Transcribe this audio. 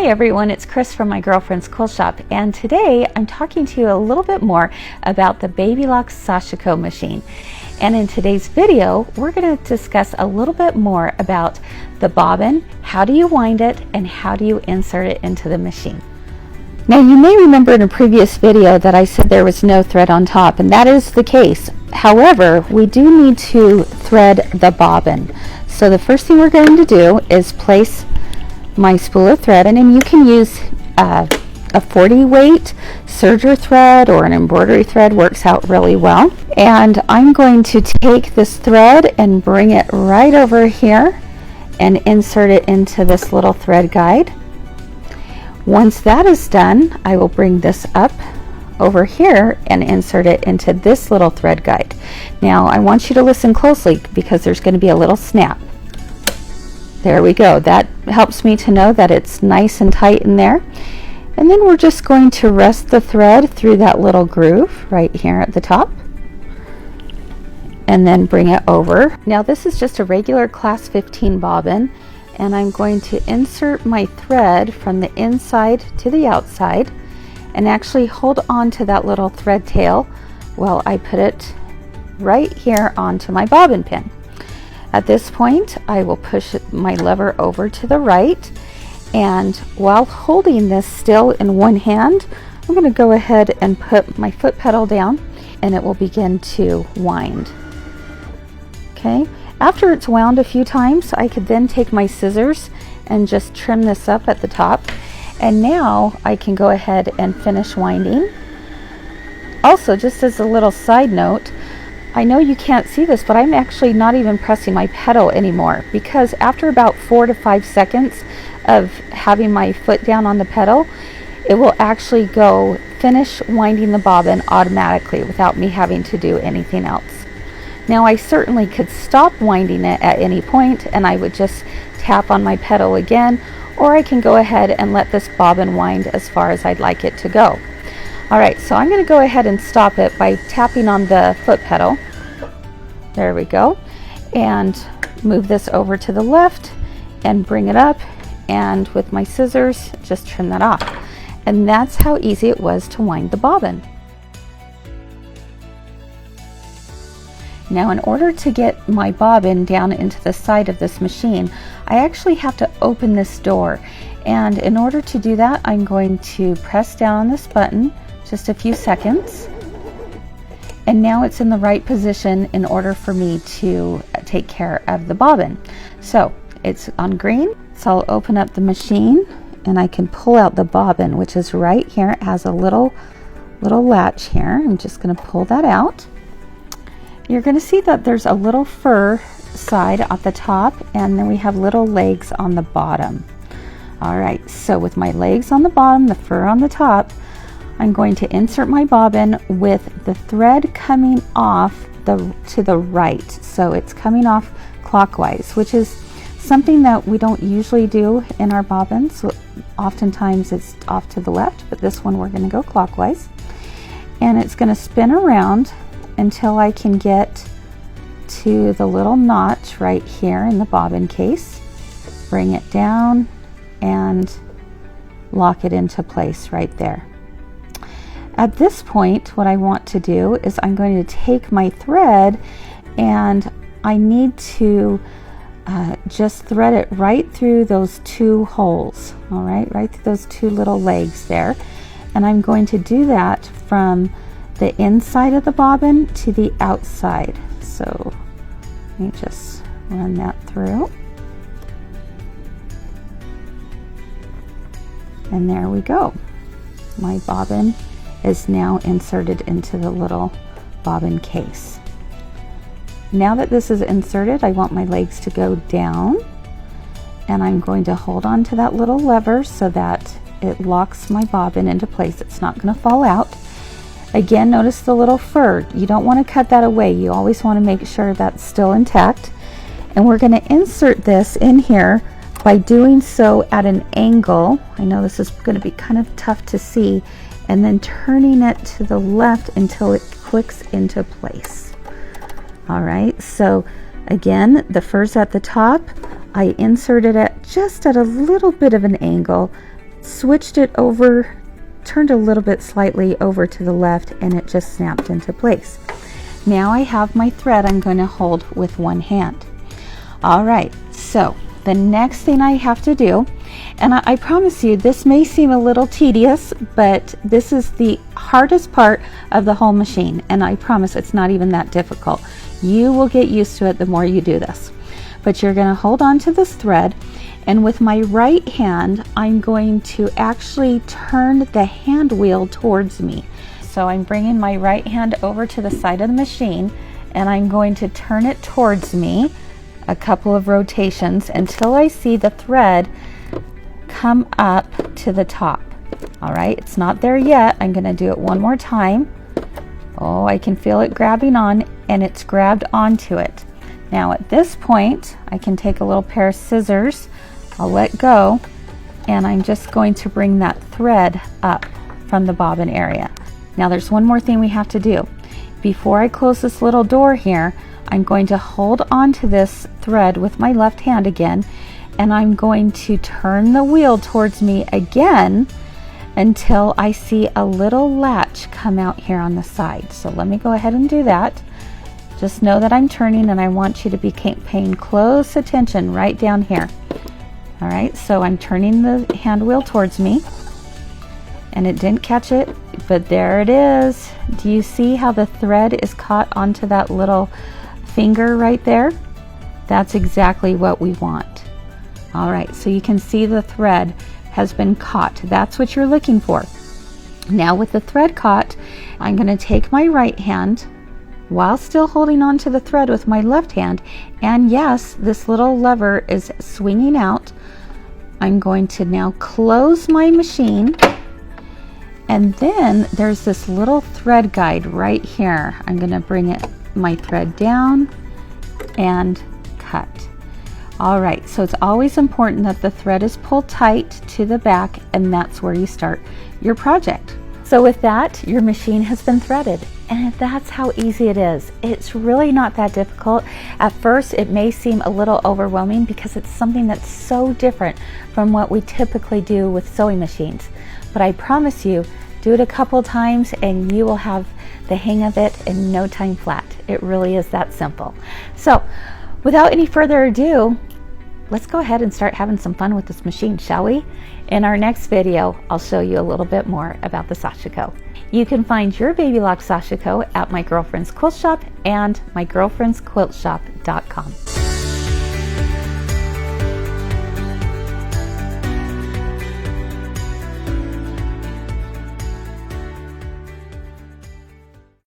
everyone, it's Chris from My Girlfriend's Quill Shop, and today I'm talking to you a little bit more about the Babylock Sashiko machine. And in today's video, we're going to discuss a little bit more about the bobbin, how do you wind it, and how do you insert it into the machine. Now you may remember in a previous video that I said there was no thread on top, and that is the case. However, we do need to thread the bobbin. So the first thing we're going to do is place my spool of thread, and then you can use a 40 weight serger thread or an embroidery thread, works out really well. And I'm going to take this thread and bring it right over here and insert it into this little thread guide. Once that is done, I will bring this up over here and insert it into this little thread guide. Now I want you to listen closely because there's going to be a little snap. There we go. That helps me to know that it's nice and tight in there. And then we're just going to rest the thread through that little groove right here at the top and then bring it over. Now this is just a regular class 15 bobbin, and I'm going to insert my thread from the inside to the outside and actually hold on to that little thread tail while I put it right here onto my bobbin pin. At this point, I will push my lever over to the right, and while holding this still in one hand, I'm going to go ahead and put my foot pedal down and it will begin to wind. Okay, after it's wound a few times, I could then take my scissors and just trim this up at the top, and now I can go ahead and finish winding. Also, just as a little side note, I know you can't see this, but I'm actually not even pressing my pedal anymore, because after about 4 to 5 seconds of having my foot down on the pedal, it will actually go finish winding the bobbin automatically without me having to do anything else. Now I certainly could stop winding it at any point and I would just tap on my pedal again, or I can go ahead and let this bobbin wind as far as I'd like it to go. Alright, so I'm going to go ahead and stop it by tapping on the foot pedal. There we go. And move this over to the left and bring it up, and with my scissors just trim that off. And that's how easy it was to wind the bobbin. Now in order to get my bobbin down into the side of this machine, I actually have to open this door. And in order to do that, I'm going to press down on this button just a few seconds, and now it's in the right position in order for me to take care of the bobbin. So it's on green, so I'll open up the machine and I can pull out the bobbin, which is right here. It has a little latch here. I'm just going to pull that out. You're going to see that there's a little fur side at the top, and then we have little legs on the bottom. Alright, so with my legs on the bottom, the fur on the top, I'm going to insert my bobbin with the thread coming off to the right. So it's coming off clockwise, which is something that we don't usually do in our bobbins. So oftentimes it's off to the left, but this one we're going to go clockwise. And it's going to spin around until I can get to the little notch right here in the bobbin case. Bring it down and lock it into place right there. At this point, what I want to do is I'm going to take my thread and I need to just thread it right through those two holes, all right through those two little legs there. And I'm going to do that from the inside of the bobbin to the outside. So let me just run that through. And there we go. My bobbin is now inserted into the little bobbin case. Now that this is inserted, I want my legs to go down, and I'm going to hold on to that little lever so that it locks my bobbin into place. It's not going to fall out. Again, notice the little fur. You don't want to cut that away. You always want to make sure that's still intact. And we're going to insert this in here by doing so at an angle. I know this is going to be kind of tough to see, and then turning it to the left until it clicks into place. All right, so again, the fur's at the top. I inserted it just at a little bit of an angle switched it over, turned a little bit slightly over to the left, and it just snapped into place. Now I have my thread I'm going to hold with one hand. All right, so the next thing I have to do, and I promise you this may seem a little tedious, but this is the hardest part of the whole machine, and I promise it's not even that difficult. You will get used to it the more you do this. But you're going to hold on to this thread, and with my right hand I'm going to actually turn the hand wheel towards me. So I'm bringing my right hand over to the side of the machine, and I'm going to turn it towards me a couple of rotations until I see the thread come up to the top. All right, it's not there yet. I'm going to do it one more time. Oh, I can feel it grabbing on, and it's grabbed onto it. Now at this point, I can take a little pair of scissors. I'll let go, and I'm just going to bring that thread up from the bobbin area. Now there's one more thing we have to do. Before I close this little door here, I'm going to hold on to this thread with my left hand again, and I'm going to turn the wheel towards me again until I see a little latch come out here on the side. So let me go ahead and do that. Just know that I'm turning, and I want you to be paying close attention right down here. All right, so I'm turning the hand wheel towards me, and it didn't catch it, but there it is. Do you see how the thread is caught onto that little finger right there? That's exactly what we want. All right, so you can see the thread has been caught. That's what you're looking for. Now with the thread caught, I'm going to take my right hand while still holding on to the thread with my left hand, and yes, this little lever is swinging out. I'm going to now close my machine, and then there's this little thread guide right here. I'm going to bring my thread down and cut. All right, so it's always important that the thread is pulled tight to the back, and that's where you start your project. So with that, your machine has been threaded, and that's how easy it is. It's really not that difficult. At first, it may seem a little overwhelming because it's something that's so different from what we typically do with sewing machines. But I promise you, do it a couple times and you will have the hang of it in no time flat. It really is that simple. So without any further ado, let's go ahead and start having some fun with this machine, shall we? In our next video, I'll show you a little bit more about the Sashiko. You can find your Baby Lock Sashiko at My Girlfriend's Quilt Shop and mygirlfriendsquiltshop.com.